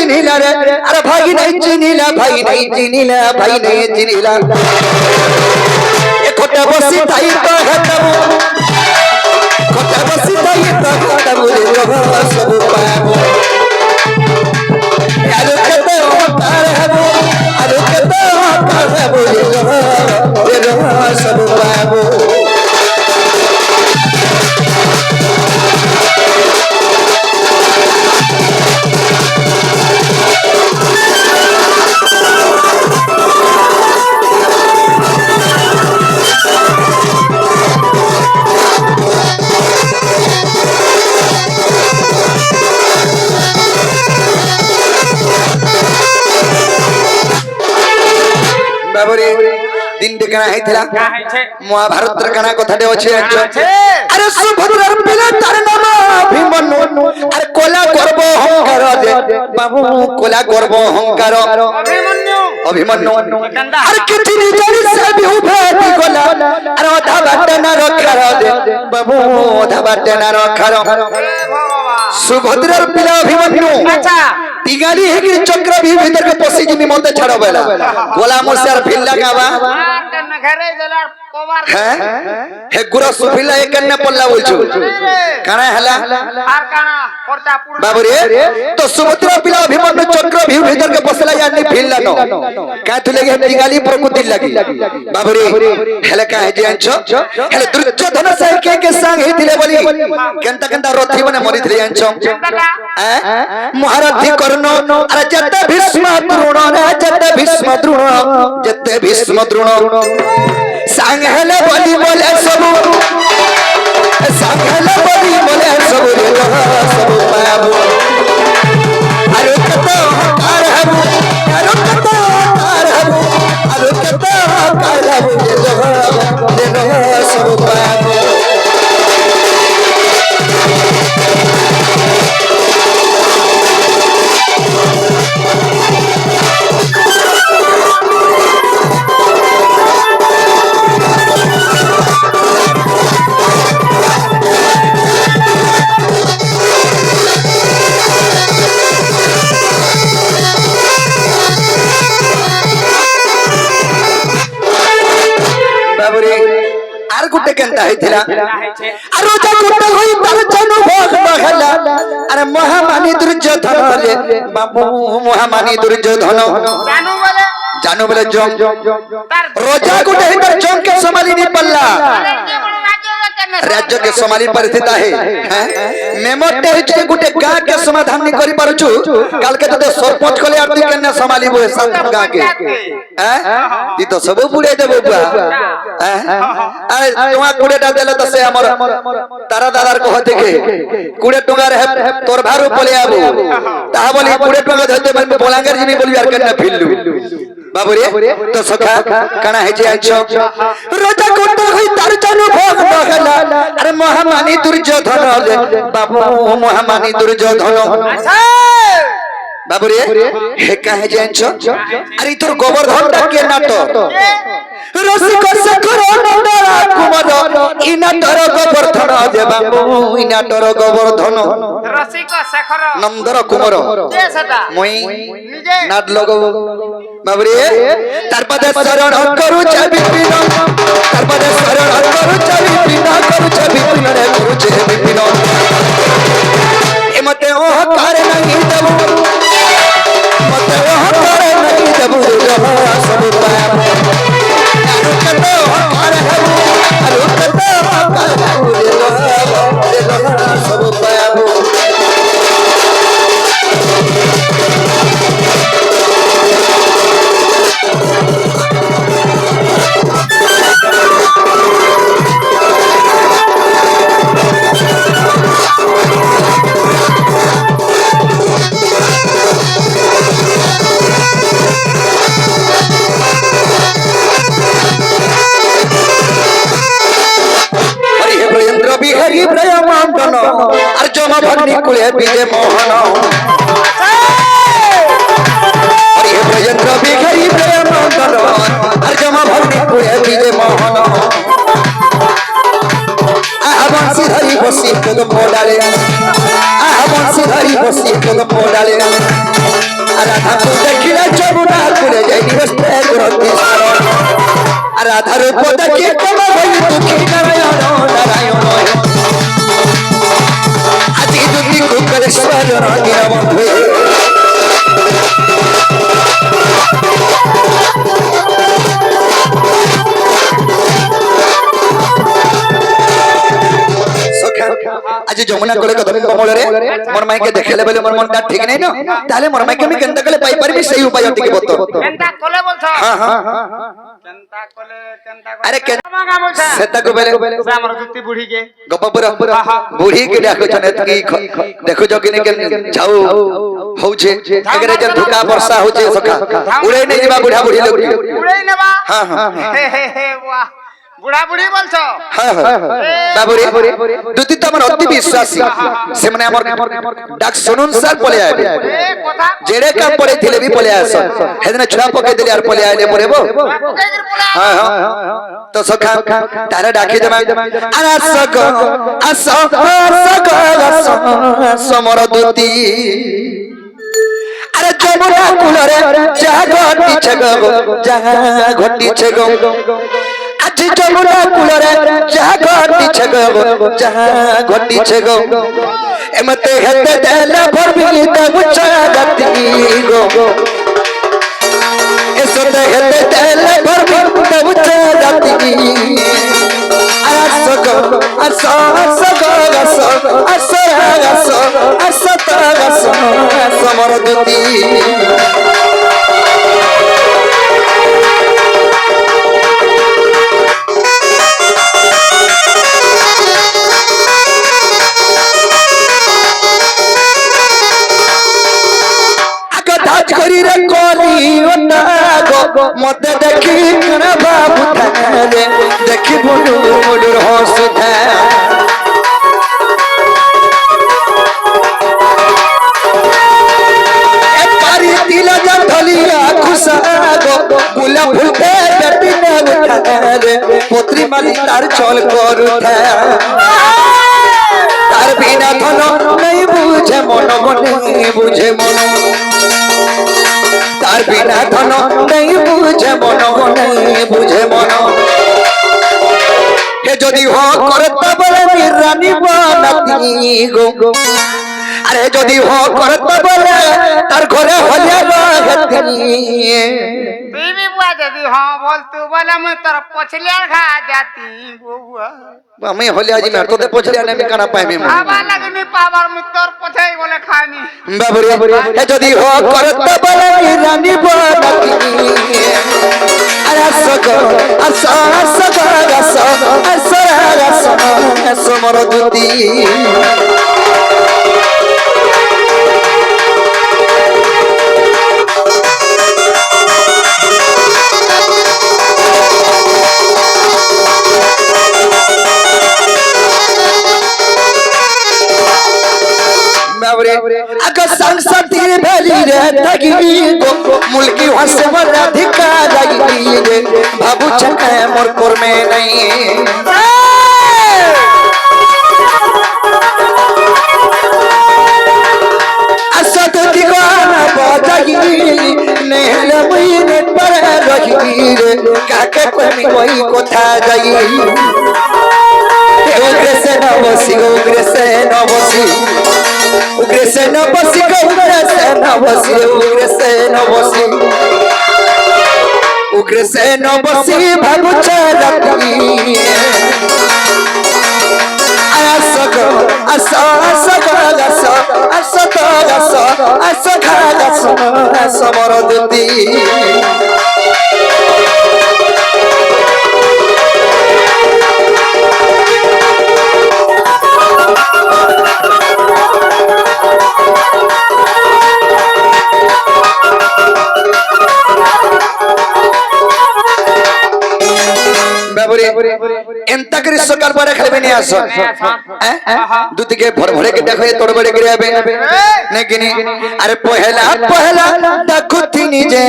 चिनिला रे अरे भाई नहीं चिनिला भाई नहीं चिनिला भाई नहीं चिनिला एक खोटा बसी ताई तो है तब खोटा बसी ताई तो है तब रे सब पाबो अरे कहते हो तार है वो अरे कहते हो तार है वो रे सब पाबो दिन देखना है थिला महाभारत रे कना कथा दे अछि अरे सुभद्रार पिला तार नाम अभिमन्यु अरे कोला गर्व अहंकार दे बाबू कोला गर्व अहंकार अभिमन्यु अरे कितनी जड़ी से भी उभे गोला अरे आधा बाट ना रखर दे बाबू आधा बाट ना रखर सुभद्रार पिला अभिमन्यु अच्छा तिगाली है कि चक्र भी भीतर के पसी जिमी मते छाड़ो बेला गोला मोरसार फिल्ला गावा घरे देला कोवार हे गुरा सुफिला एकन्ने पल्ला बोलछु काना हला आर काना परचा पुर बाबू रे तो सुभद्रा पिला अभिमन्यु चक्र भी भीतर के पसला यानी फिल्ला नो का तुले के तिगाली प्रकृति लगी बाबू रे हेले का है जे अंचो हेले दुर्योधन से के संग हिथिले बोली केनता केनता रथी बने मरि थिले अंचो महारथी कर्णो अरे जते भीष्म द्रोण रे जते भीष्म द्रोण जते भीष्म द्रोण संग हेले बोली बोले सब संग हेले बोली बोले सब रे सब पाबो अरे कतो कार हबो अरे कतो कार हबो अरे कतो कार हबो जे सब पाबो आर गुटे केनता हैथिला आरो जा गुटे होई तार जनु भोग बहला अरे महामानी दुर्योधन रे बाबू महामानी दुर्योधन जानू बोले जम रोजा गुटे हितर जम के संभाली नहीं पल्ला राज्य के संभाली परिस्थिति है मेमोटे हिचे गुटे गा के समाधान नहीं करि पारुछु काल के तो सरपंच कोले आरती केने संभाली बो सात गा के हैं ती तो सब बुड़े दे बुआ अरे तुआ कुड़ेटा देले तो से हमर तारा दादार को होते के कुड़े टंगा रे तोर भारू पले आबो ता बोली कुड़े टंगा धते बोलांगर जी नहीं बोली यार केने फिल्लू बाबू रे तो सखा कना है जे आछो रोजा कोट होई तार जनु भोग बगला अरे महामानी दुर्योधन रे बाबू महामानी दुर्योधन अच्छा बाबू रे हे काहे जे आछो अरे तोर गोवर्धन डा के नाटक रसिक शेखर नंदरा कुमार इना डर गोवर्धन दे बाबू इना डर गोवर्धन रसिक शेखर नंदर कुमार के सदा मोई नाद लगो बाबू रे तार पदे शरण करू छ विपिन तार पदे शरण करू छ विपिन करू छ विपिन रे करू छ विपिन ए मते ओ कार नहीं देबो मते ओ कार नहीं देबो सब पाप सब पाबो हरि ब्रह्मांडन अर्जुन भग्नि कुले विजय मोहन हरि ब्रजेंद्र बिहरि ब्रह्मांडन अर्जुन भग्नि कुले विजय मोहन आहवंसी हरि बसी कदम डाले आहवंसी हरि बसी कदम डाले রূপ দেখি কেন হই দুঃখী নারায়ণ নারায়ণ আজি দুঃখী কুকুরেশ্বর রঙিয়া বন্ধু आज जमुना कोले कदम कमल रे मोर माई के देखले बेले मोर मनटा ठीक नै न ताले मोर माई के मी केनता कले पाई परबी सही उपाय टिके बतो केनता कोले बोलछ हां हां केनता कोले अरे के मागा बोलछ सेता को बेले हमर जुत्ती बूढ़ी के गपपुर बूढ़ी के देखो छने की देखो जो कि के जाऊ होउछे अगर जे धुका वर्षा होछे सखा उड़े नै जेबा बुढ़ा बुढ़ी लोग उड़े नेबा हां हां हे वाह बुढ़ा बुढ़ी बोलछ हां हां बाबुरी दुती त हमर अति विश्वासी से माने हमर डाक सुनुन सर पले आए ए कथा जेरे काम पड़े थिले भी पले आए हेदने छुड़ा पके देले यार पले आए परेबो हां हां तो सखा तारा डाके जमा अरे सग असग समर दुती अरे जमुना कुलरे जा घटी छगो जा घटी छगो आज जमुना कुलरे जा घटी छगो जा घटी छगो एमते हेते देला भरबी तब गति गो एसते हेते देला भरबी तब गति असग असग असग समर दुती मते देखी बाबू थारे देखी बुडू बुडूर हंसुथा ए पारी तिला जंधलिया खुशागो बुला फुलते बेटी ने उठारे पुत्री माली तार चल करूथा तार बिना धन नहीं बुझे मन नहीं बुझे मन तार बिना धन नहीं बुझे मन नहीं बुझे मन हे जदि हो करता बोले रानी बनती गो अरे जदि हो करता बोले तार घरे हलिया रहती बीबी बुआ जदि हां बोल तू बोले मैं तोर पछलिया खा जाती बुआ मैं हलिया जी मैं तो दे पछलिया ने काना पाए में बाबा लगनी पावर में तोर पछई बोले खानी बाबरे हे जदि हो करता बोले रानी बनती अरे सग असग समर दुती अगर संसद भेली रे तगी मुल्की हसे बड़ा धिका लगी रे बाबू छके मोर कोर में नहीं असद दीवाना बजाई नेहल महीने पर रही रे काके कोई कोथा जाई उग्र से न बसी उग्र से न बसी उग्र से न बसी उग्र से न बसी उग्र से न बसी उग्र से न बसी भागु चलती असग असग समर दुती एंता करी सकाल पर खेलबे नहीं आसो दूध के भर भरे के देखो तोड़ बड़े गिरे नहीं अरे पहला पहला देखो थी निजे